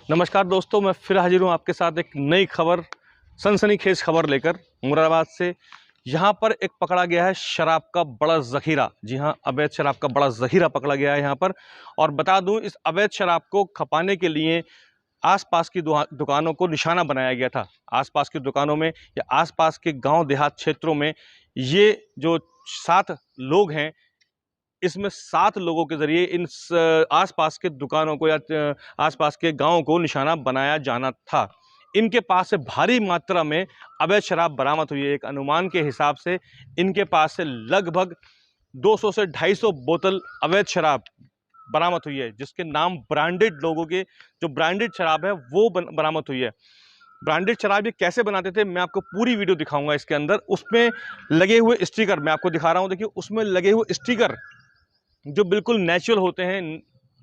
नमस्कार दोस्तों, मैं फिर हाजिर हूँ आपके साथ एक नई खबर, सनसनीखेज खबर लेकर मुरादाबाद से। यहाँ पर एक पकड़ा गया है शराब का बड़ा ज़ख़ीरा। जी हाँ, अवैध शराब का बड़ा ज़ख़ीरा पकड़ा गया है यहाँ पर। और बता दूँ, इस अवैध शराब को खपाने के लिए आसपास की दुकानों को निशाना बनाया गया था। आसपास की दुकानों में या आसपास के गांव देहात क्षेत्रों में ये जो 7 लोग हैं, इसमें 7 लोगों के ज़रिए इन आसपास के दुकानों को या आसपास के गाँव को निशाना बनाया जाना था। इनके पास से भारी मात्रा में अवैध शराब बरामद हुई है। एक अनुमान के हिसाब से इनके पास से लगभग 200 से 250 बोतल अवैध शराब बरामद हुई है, जिसके नाम ब्रांडेड लोगों के, जो ब्रांडेड शराब है वो बरामद हुई है। ब्रांडेड शराब ये कैसे बनाते थे, मैं आपको पूरी वीडियो दिखाऊंगा। इसके अंदर उसमें लगे हुए स्टिकर मैं आपको दिखा रहा हूँ। देखिए, उसमें लगे हुए स्टिकर जो बिल्कुल नेचुरल होते हैं,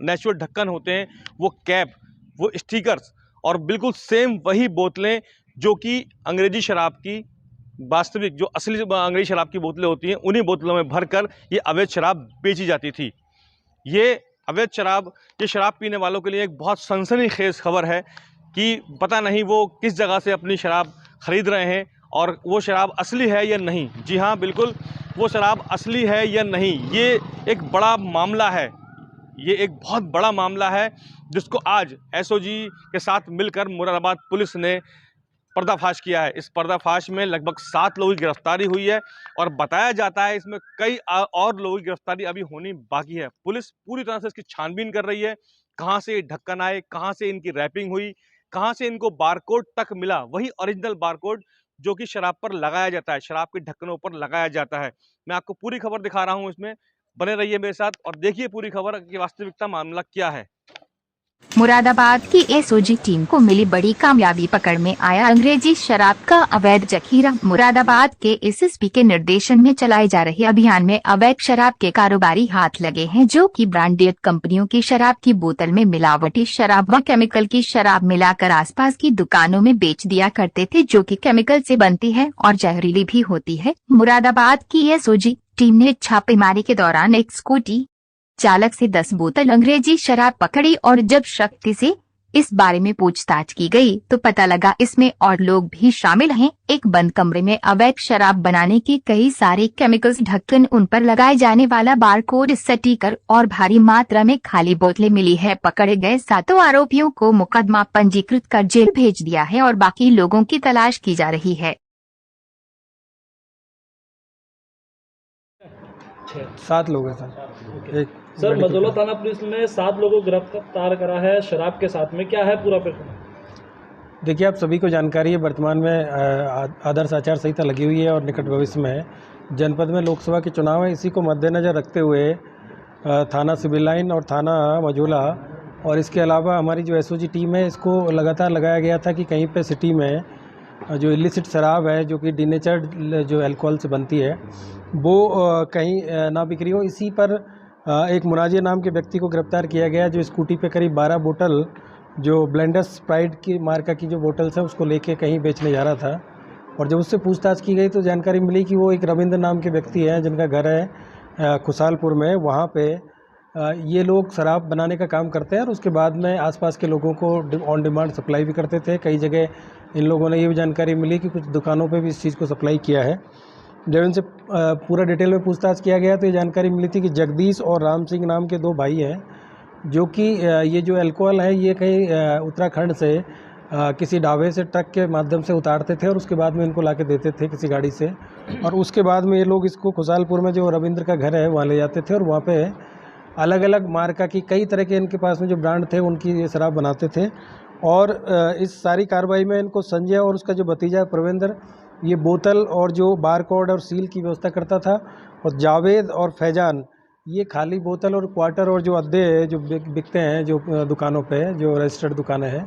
नेचुरल ढक्कन होते हैं, वो कैप, वो स्टिकर्स, और बिल्कुल सेम वही बोतलें जो कि अंग्रेजी शराब की, वास्तविक जो असली अंग्रेजी शराब की बोतलें होती हैं, उन्हीं बोतलों में भरकर ये अवैध शराब बेची जाती थी। ये अवैध शराब, ये शराब पीने वालों के लिए एक बहुत सनसनीखेज खबर है कि पता नहीं वो किस जगह से अपनी शराब खरीद रहे हैं और वो शराब असली है या नहीं। जी हाँ, बिल्कुल, वो शराब असली है या नहीं, ये एक बड़ा मामला है। ये एक बहुत बड़ा मामला है जिसको आज एसओजी के साथ मिलकर मुरादाबाद पुलिस ने पर्दाफाश किया है। इस पर्दाफाश में लगभग 7 लोगों की गिरफ्तारी हुई है और बताया जाता है इसमें कई और लोगों की गिरफ्तारी अभी होनी बाकी है। पुलिस पूरी तरह से इसकी छानबीन कर रही है। कहाँ से ये ढक्कन आए, कहाँ से इनकी रैपिंग हुई, कहाँ से इनको बारकोड तक मिला, वही ओरिजिनल बारकोड जो कि शराब पर लगाया जाता है, शराब के ढक्कनों पर लगाया जाता है। मैं आपको पूरी खबर दिखा रहा हूँ इसमें, बने रहिए मेरे साथ और देखिए पूरी खबर की वास्तविकता मामला क्या है। मुरादाबाद की एसओजी टीम को मिली बड़ी कामयाबी, पकड़ में आया अंग्रेजी शराब का अवैध ज़ख़ीरा। मुरादाबाद के एसएसपी के निर्देशन में चलाए जा रहे अभियान में अवैध शराब के कारोबारी हाथ लगे हैं, जो कि ब्रांडेड कंपनियों की शराब की बोतल में मिलावटी शराब व केमिकल की शराब मिलाकर आसपास की दुकानों में बेच दिया करते थे, जो कि केमिकल से बनती है और जहरीली भी होती है। मुरादाबाद की एसओजी टीम ने छापेमारी के दौरान एक स्कूटी चालक से 10 बोतल अंग्रेजी शराब पकड़ी और जब शक्ति से इस बारे में पूछताछ की गई तो पता लगा इसमें और लोग भी शामिल हैं। एक बंद कमरे में अवैध शराब बनाने के कई सारे केमिकल्स, ढक्कन, उन पर लगाए जाने वाला बारकोड, स्टिकर और भारी मात्रा में खाली बोतलें मिली है। पकड़े गए 7 आरोपियों को मुकदमा पंजीकृत कर जेल भेज दिया है और बाकी लोगों की तलाश की जा रही है। 7 लोग हैं सर। एक सर, मझौला थाना पुलिस ने 7 लोगों को गिरफ्तार करा है शराब के साथ में, क्या है पूरा प्रकरण? देखिए, आप सभी को जानकारी है, वर्तमान में आदर्श आचार संहिता लगी हुई है और निकट भविष्य में जनपद में लोकसभा के चुनाव है। इसी को मद्देनज़र रखते हुए थाना सिविल लाइन और थाना मझौला और इसके अलावा हमारी जो एसओजी टीम है, इसको लगातार लगाया गया था कि कहीं पे सिटी में जो इलिसिट शराब है, जो कि डिनेचर्ड जो अल्कोहल से बनती है, वो कहीं ना बिक्री हो। इसी पर एक मुनाजिर नाम के व्यक्ति को गिरफ्तार किया गया, जो स्कूटी पे करीब 12 बोतल जो ब्लेंडर्स स्प्राइट की मार्का की जो बोतल्स हैं उसको लेके कहीं बेचने जा रहा था। और जब उससे पूछताछ की गई तो जानकारी मिली कि वो एक रविंद्र नाम के व्यक्ति हैं, जिनका घर है खुशालपुर में। वहाँ पे ये लोग शराब बनाने का काम करते हैं और उसके बाद में आसपास के लोगों को ऑन डिमांड सप्लाई भी करते थे। कई जगह इन लोगों ने ये भी जानकारी मिली कि कुछ दुकानों पे भी इस चीज़ को सप्लाई किया है। जब इनसे पूरा डिटेल में पूछताछ किया गया तो ये जानकारी मिली थी कि जगदीश और राम सिंह नाम के 2 भाई हैं, जो कि ये जो अल्कोहल है ये कहीं उत्तराखंड से किसी ढाबे से ट्रक के माध्यम से उतारते थे और उसके बाद में इनको लाके देते थे किसी गाड़ी से, और उसके बाद में ये लोग इसको खुशालपुर में जो रविंद्र का घर है वहाँ ले जाते थे और वहाँ पे अलग अलग मार्का की कई तरह के इनके पास में जो ब्रांड थे उनकी ये शराब बनाते थे। और इस सारी कार्रवाई में इनको संजय और उसका जो भतीजा प्रवेंद्र, ये बोतल और जो बारकोड और सील की व्यवस्था करता था, और जावेद और फैजान ये खाली बोतल और क्वार्टर और जो अद्दे जो बिकते हैं जो दुकानों पे, जो रजिस्टर्ड दुकानें हैं,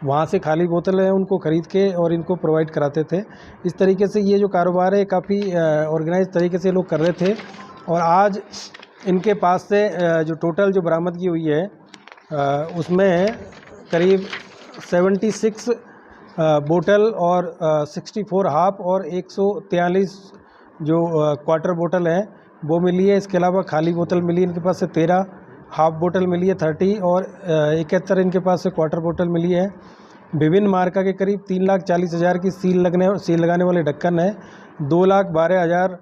वहाँ से खाली बोतल है उनको ख़रीद के और इनको प्रोवाइड कराते थे। इस तरीके से ये जो कारोबार है काफ़ी ऑर्गेनाइज तरीके से लोग कर रहे थे। और आज इनके पास से जो टोटल जो बरामदगी हुई है उसमें करीब 76 बोतल और 64 हाफ और 143 जो क्वार्टर बोतल है वो मिली है। इसके अलावा खाली बोतल मिली इनके पास से 13, हाफ बोतल मिली है 30 और 71 इनके पास से क्वार्टर बोतल मिली है। विभिन्न मार्का के करीब 3,40,000 की सील लगाने वाले ढक्कन है। 2,12,000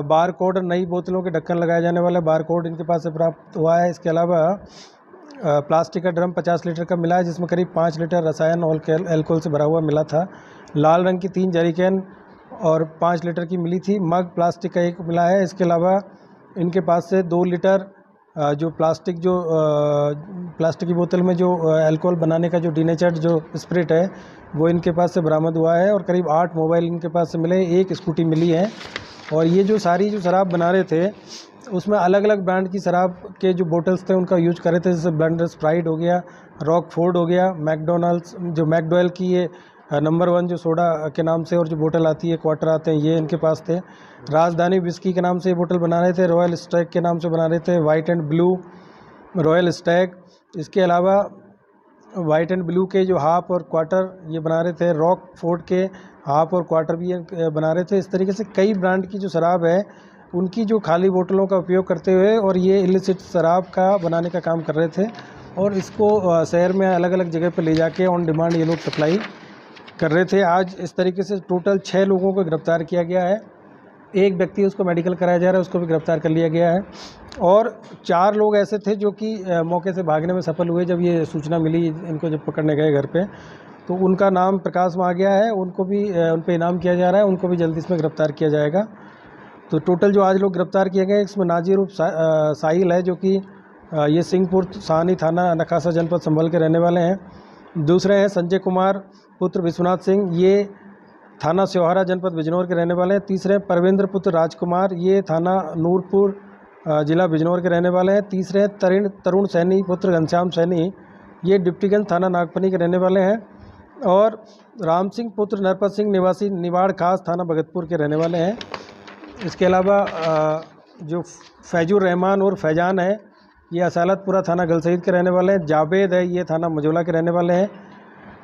बार कोड नई बोतलों के ढक्कन लगाए जाने वाला बार कोड इनके पास से प्राप्त हुआ है। इसके अलावा प्लास्टिक का ड्रम 50 लीटर का मिला है, जिसमें करीब 5 लीटर रसायन और अल्कोहल से भरा हुआ मिला था। लाल रंग की 3 जरीकैन और 5 लीटर की मिली थी। मग प्लास्टिक का 1 मिला है। इसके अलावा इनके पास से 2 लीटर जो प्लास्टिक की बोतल में जो अल्कोहल बनाने का जो डीनेचर्ड जो स्पिरिट है वो इनके पास से बरामद हुआ है। और करीब 8 मोबाइल इनके पास से मिले, 1 स्कूटी मिली है। और ये जो सारी जो शराब बना रहे थे उसमें अलग अलग ब्रांड की शराब के जो बोतल्स थे उनका यूज कर रहे थे, जैसे ब्लेंडर स्प्राइट हो गया, रॉकफोर्ड हो गया, मैकडोनल्ड्स जो मैकडोवेल की ये नंबर 1 जो सोडा के नाम से और जो बोतल आती है क्वार्टर आते हैं, ये इनके पास थे। राजधानी विस्की के नाम से ये बोतल बना रहे थे। रॉयल स्टैग के नाम से बना रहे थे। White and blue royal Stag. इसके अलावा वाइट एंड ब्लू के जो हाफ और क्वार्टर ये बना रहे थे। रॉक फोर्ड के हाफ और क्वार्टर भी ये बना रहे थे। इस तरीके से कई ब्रांड की जो शराब है उनकी जो खाली बोतलों का उपयोग करते हुए और ये इलिसिट शराब का बनाने का काम कर रहे थे। और इसको शहर में अलग अलग जगह पर ले जाके ऑन डिमांड ये लोग सप्लाई कर रहे थे। आज इस तरीके से टोटल 6 लोगों को गिरफ्तार किया गया है। एक व्यक्ति उसको मेडिकल कराया जा रहा है, उसको भी गिरफ्तार कर लिया गया है। और 4 लोग ऐसे थे जो कि मौके से भागने में सफल हुए। जब ये सूचना मिली इनको जब पकड़ने गए घर पे, तो उनका नाम प्रकाश आ गया है। उनको भी उन पे इनाम किया जा रहा है, उनको भी जल्दी इसमें गिरफ्तार किया जाएगा। तो टोटल जो आज लोग गिरफ्तार किए गए इसमें नाजिर उर्फ साहिल है, जो कि ये सिंहपुर साहनी थाना नखासा जनपद संभल के रहने वाले हैं। दूसरे हैं संजय कुमार पुत्र विश्वनाथ सिंह, ये थाना स्योहारा जनपद बिजनौर के रहने वाले हैं। तीसरे परवेंद्र पुत्र राजकुमार, ये थाना नूरपुर जिला बिजनौर के रहने वाले हैं। तीसरे तरुण सैनी पुत्र घनश्याम सैनी, ये डिप्टीगंज थाना नागपनी के रहने वाले हैं। और राम सिंह पुत्र नरपत सिंह निवासी निवाड़ खास थाना भगतपुर के रहने वाले हैं। इसके अलावा जो फैजुर रहमान और फैजान है, ये असालतपुरा थाना गलसईद के रहने वाले हैं। जावेद है, ये थाना मजोला के रहने वाले हैं।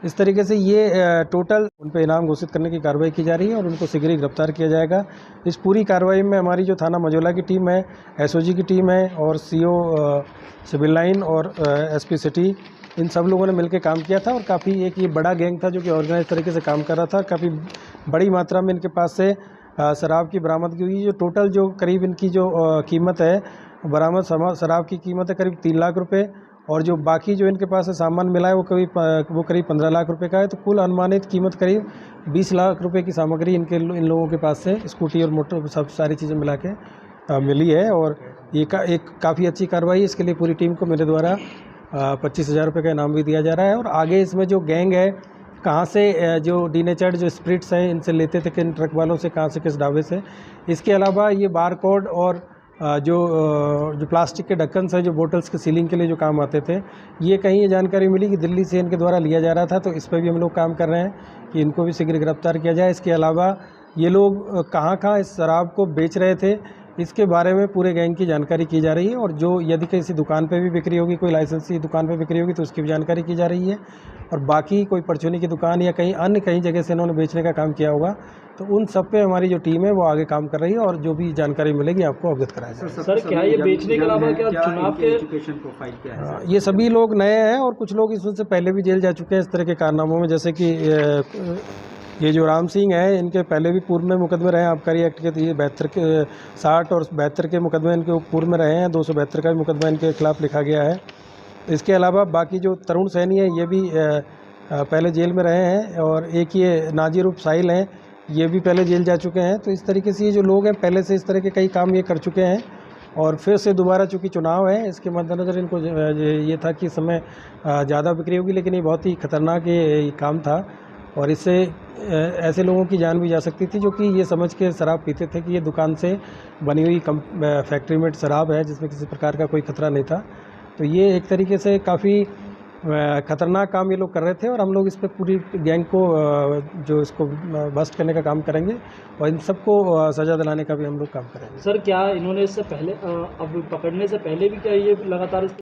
इस तरीके से ये टोटल उन पर इनाम घोषित करने की कार्रवाई की जा रही है और उनको शीघ्र ही गिरफ्तार किया जाएगा। इस पूरी कार्रवाई में हमारी जो थाना मजोला की टीम है, एसओजी की टीम है और सीओ सिविल लाइन और एसपी सिटी, इन सब लोगों ने मिलकर काम किया था। और काफ़ी एक ये बड़ा गैंग था जो कि ऑर्गेनाइज तरीके से काम कर रहा था। काफ़ी बड़ी मात्रा में इनके पास से शराब की बरामदगी हुई। जो टोटल जो करीब इनकी जो कीमत है, बरामद शराब की कीमत है करीब 3 लाख रुपए। और जो बाकी जो इनके पास से सामान मिला है वो करीब 15 लाख रुपए का है। तो कुल अनुमानित कीमत करीब 20 लाख रुपए की सामग्री इन लोगों के पास से स्कूटी और मोटर सब सारी चीज़ें मिला के मिली है। और ये एक काफ़ी अच्छी कार्रवाई है। इसके लिए पूरी टीम को मेरे द्वारा 25,000 रुपये का इनाम भी दिया जा रहा है। और आगे इसमें जो गैंग है, कहाँ से जो डीनेचर्ड जो स्पिरिट्स हैं इनसे लेते थे, किन ट्रक वालों से, कहाँ से, किस ढाबे से। इसके अलावा ये बार कोड और जो प्लास्टिक के ढक्कन से जो बोतल्स के सीलिंग के लिए जो काम आते थे, ये कहीं ये जानकारी मिली कि दिल्ली से इनके द्वारा लिया जा रहा था। तो इस पर भी हम लोग काम कर रहे हैं कि इनको भी शीघ्र गिरफ्तार किया जाए। इसके अलावा ये लोग कहाँ कहाँ इस शराब को बेच रहे थे, इसके बारे में पूरे गैंग की जानकारी की जा रही है। और जो यदि किसी दुकान पे भी बिक्री होगी, कोई लाइसेंसी दुकान पे बिक्री होगी, तो उसकी भी जानकारी की जा रही है। और बाकी कोई परचूनी की दुकान या कहीं जगह से इन्होंने बेचने का काम किया होगा, तो उन सब पे हमारी जो टीम है वो आगे काम कर रही है। और जो भी जानकारी मिलेगी आपको अवगत कराया जाएगा। सर, क्या ये बेचने के अलावा क्या चुनाव के एजुकेशन प्रोफाइल क्या है? ये सभी लोग नए हैं और कुछ लोग इससे पहले भी जेल जा चुके हैं इस तरह के कारनामों में। जैसे कि ये जो राम सिंह है, इनके पहले भी पूर्व में मुकदमे रहे हैं आबकारी एक्ट के। तो ये 60 और 72 के मुकदमे इनके पूर्व में रहे हैं। 272 का भी मुकदमा इनके खिलाफ लिखा गया है। इसके अलावा बाकी जो तरुण सैनी है, ये भी पहले जेल में रहे हैं। और एक ये नाजिर उर्फ साहिल हैं, ये भी पहले जेल जा चुके हैं। तो इस तरीके से ये जो लोग हैं पहले से इस तरह के कई काम ये कर चुके हैं। और फिर से दोबारा चूँकि चुनाव है, इसके मद्देनज़र इनको ये था कि इस समय ज़्यादा बिक्री होगी, लेकिन ये बहुत ही खतरनाक ये काम था। और इससे ऐसे लोगों की जान भी जा सकती थी जो कि ये समझ के शराब पीते थे कि ये दुकान से बनी हुई फैक्ट्री मेड शराब है, जिसमें किसी प्रकार का कोई खतरा नहीं था। तो ये एक तरीके से काफ़ी खतरनाक काम ये लोग कर रहे थे। और हम लोग इस पर पूरी गैंग को जो इसको बस्ट करने का काम करेंगे और इन सबको सज़ा दिलाने का भी हम लोग काम करेंगे। सर, क्या इन्होंने इससे पहले अब पकड़ने से पहले भी क्या ये लगातार